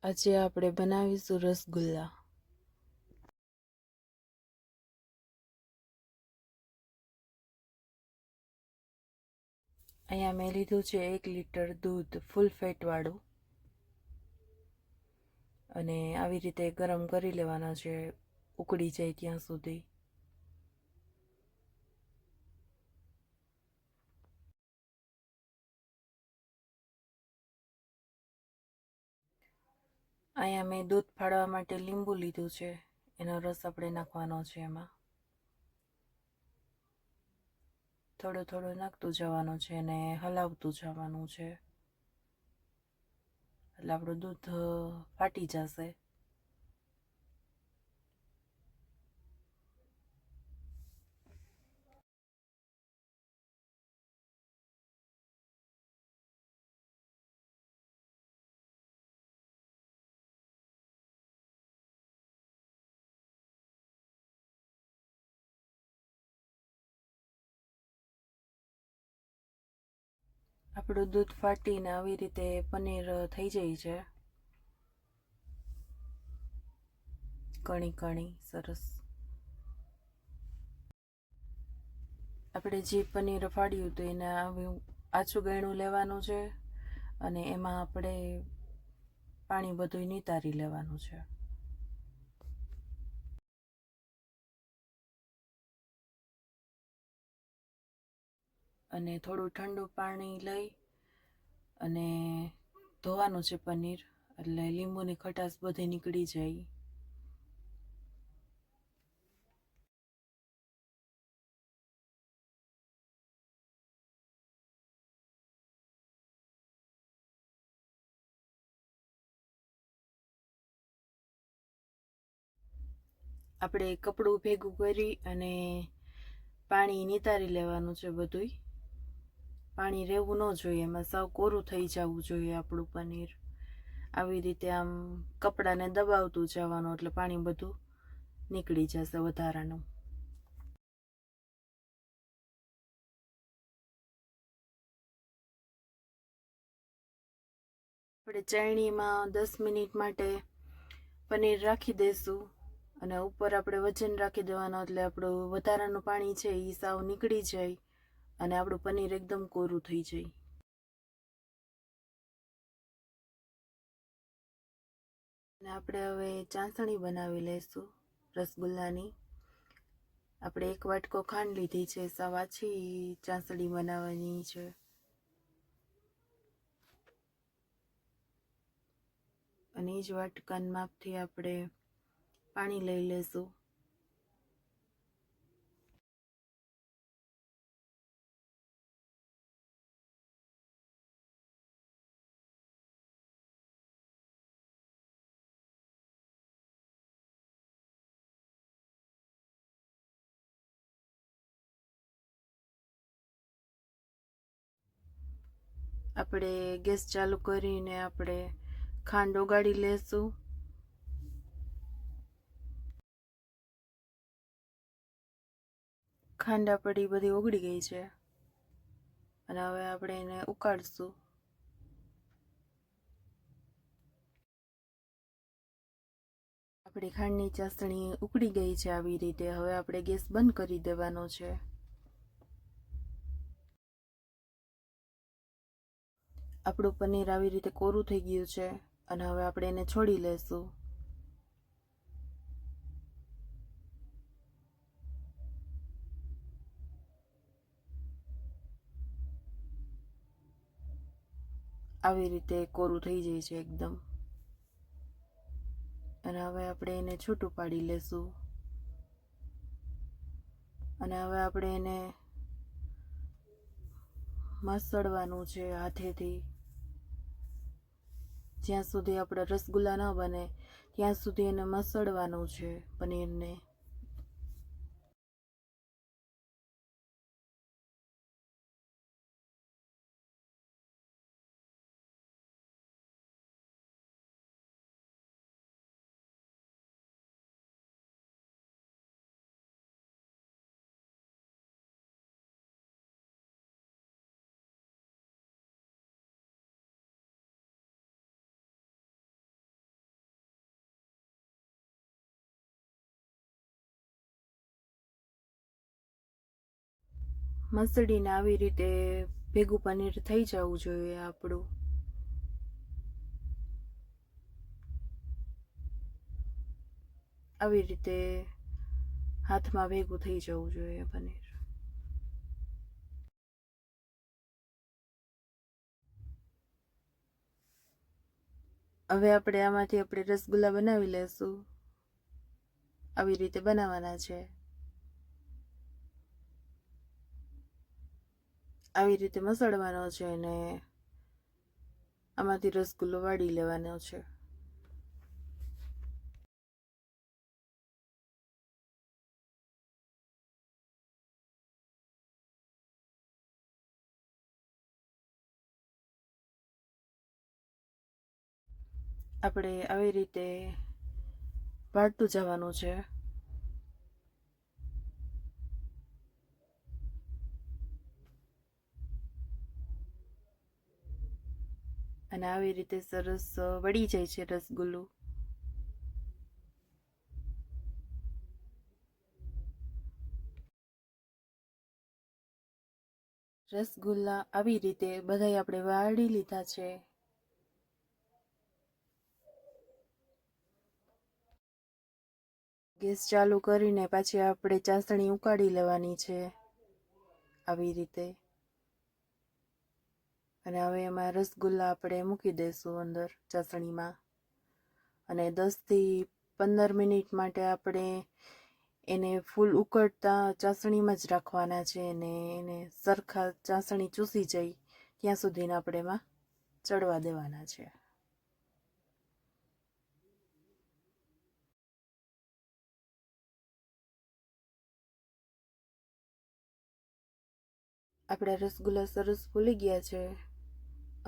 આજે આપણે બનાવીશું રસગુલ્લા। અહીંયા મેં લીધું છે 1 લીટર દૂધ ફૂલ ફેટવાળું, અને આવી રીતે ગરમ કરી લેવાના છે ઉકળી જાય ત્યાં સુધી। અહીંયા મેં દૂધ ફાડવા માટે લીંબુ લીધું છે, એનો રસ આપણે નાખવાનો છે। એમાં થોડું થોડું નાખતું જવાનું છે અને હલાવતું જવાનું છે, એટલે આપણું દૂધ ફાટી જશે। આપણું દૂધ ફાટીને આવી રીતે પનીર થઈ જાય છે, કણી કણી સરસ। આપણે જે પનીર ફાડ્યું હતું એને આછું ગળ્યું લેવાનું છે, અને એમાં આપણે પાણી બધું નિતારી લેવાનું છે। અને થોડું ઠંડુ પાણી લઈ અને ધોવાનું છે પનીર, એટલે લીંબુની ખટાશ બધી નીકળી જાય। આપણે કપડું ભેગું કરી અને પાણી નિતારી લેવાનું છે બધુંય। પાણી રહેવું ન જોઈએ, એમાં સાવ કોરું થઈ જવું જોઈએ આપણું પનીર। આવી રીતે આમ કપડાને દબાવતું જવાનું, એટલે પાણી બધું નીકળી જશે વધારાનું। આપણે ચાળણીમાં 10 મિનિટ માટે પનીર રાખી દઈશું, અને ઉપર આપણે વજન રાખી દેવાનું, એટલે આપણું વધારાનું પાણી છે એ સાવ નીકળી જાય અને આપણું પનીર એકદમ કોરું થઈ જાય। અને આપણે હવે ચાસણી બનાવી લઈશું રસગુલ્લાની। આપણે 1 વાટકો ખાંડ લીધી છે, સાવ આછી ચાસણી બનાવવાની છે। અને એ જ વાટકાના માપથી આપણે પાણી લઈ લેશું। આપણે ગેસ ચાલુ કરીને આપણે ખાંડ ઓગાળી લેશું। ખાંડ આપણી બધી ઓગળી ગઈ છે, અને હવે આપણે એને ઉકાળશું। આપણી ખાંડની ચાસણી ઉકળી ગઈ છે આવી રીતે। હવે આપણે ગેસ બંધ કરી દેવાનો છે। આપણું પનીર આવી રીતે કોરું થઈ ગયું છે, અને હવે આપણે એને છોડી લેશું। આવી રીતે કોરું થઈ જાય છે એકદમ, અને હવે આપણે એને છૂટું પાડી લેશું। અને હવે આપણે એને મસળવાનું છે હાથેથી, જ્યાં સુધી આપણે રસગુલ્લા ન બને ત્યાં સુધી એને મસળવાનું છે પનીરને। મસળીને આવી રીતે ભેગું પનીર થઈ જવું જોઈએ આપણું. આવી રીતે હાથમાં ભેગું થઈ જવું જોઈએ પનીર. હવે આપણે આમાંથી રસગુલ્લા બનાવી લેશું. આવી રીતે બનાવવાના છે. આવી રીતે મસળવાનો છે અને આમાંથી રસગુલ્લો વાળી લેવાનો છે. આપણે આવી રીતે વાળતું જવાનું છે. અને આવી રીતે સરસ વળી જાય છે રસગુલ્લું. રસગુલ્લા આવી રીતે બધાય આપણે વાળી લીધા છે. ગેસ ચાલુ કરીને પાછી આપણે ચાસણી ઉકાળી લેવાની છે આવી રીતે. અને હવે એમાં રસગુલ્લા આપણે મૂકી દઈશું અંદર ચાસણીમાં. અને 10 થી 15 મિનિટ માટે આપણે એને ફૂલ ઉકળતા ચાસણીમાં જ રાખવાના છે. અને એને સરખા ચાસણી ચૂસી જાય ત્યાં સુધીને આપણે એમાં ચડવા દેવાના છે. આપણા રસગુલ્લા સરસ ફૂલી ગયા છે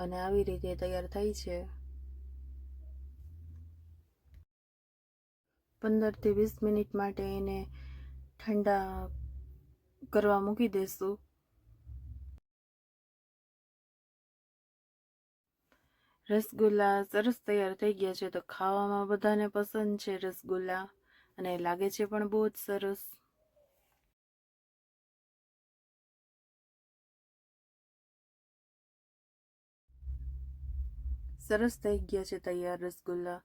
અને આવી રીતે તૈયાર થઈ છે. 15 થી 20 મિનિટ માટે એને ઠંડા કરવા મૂકી દઈશું. રસગુલ્લા સરસ તૈયાર થઈ ગયા છે. તો ખાવામાં બધાને પસંદ છે રસગુલ્લા, અને લાગે છે પણ બહુ જ સરસ. સરસ થઈ ગયા છે તૈયાર રસગુલ્લા,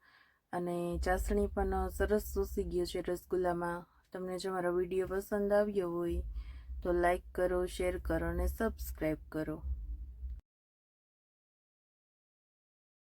અને ચાસણી પણ સરસ ચૂસી ગયો છે રસગુલ્લામાં. તમને જો મારો વિડીયો પસંદ આવ્યો હોય તો લાઈક કરો, શેર કરો અને સબસ્ક્રાઈબ કરો.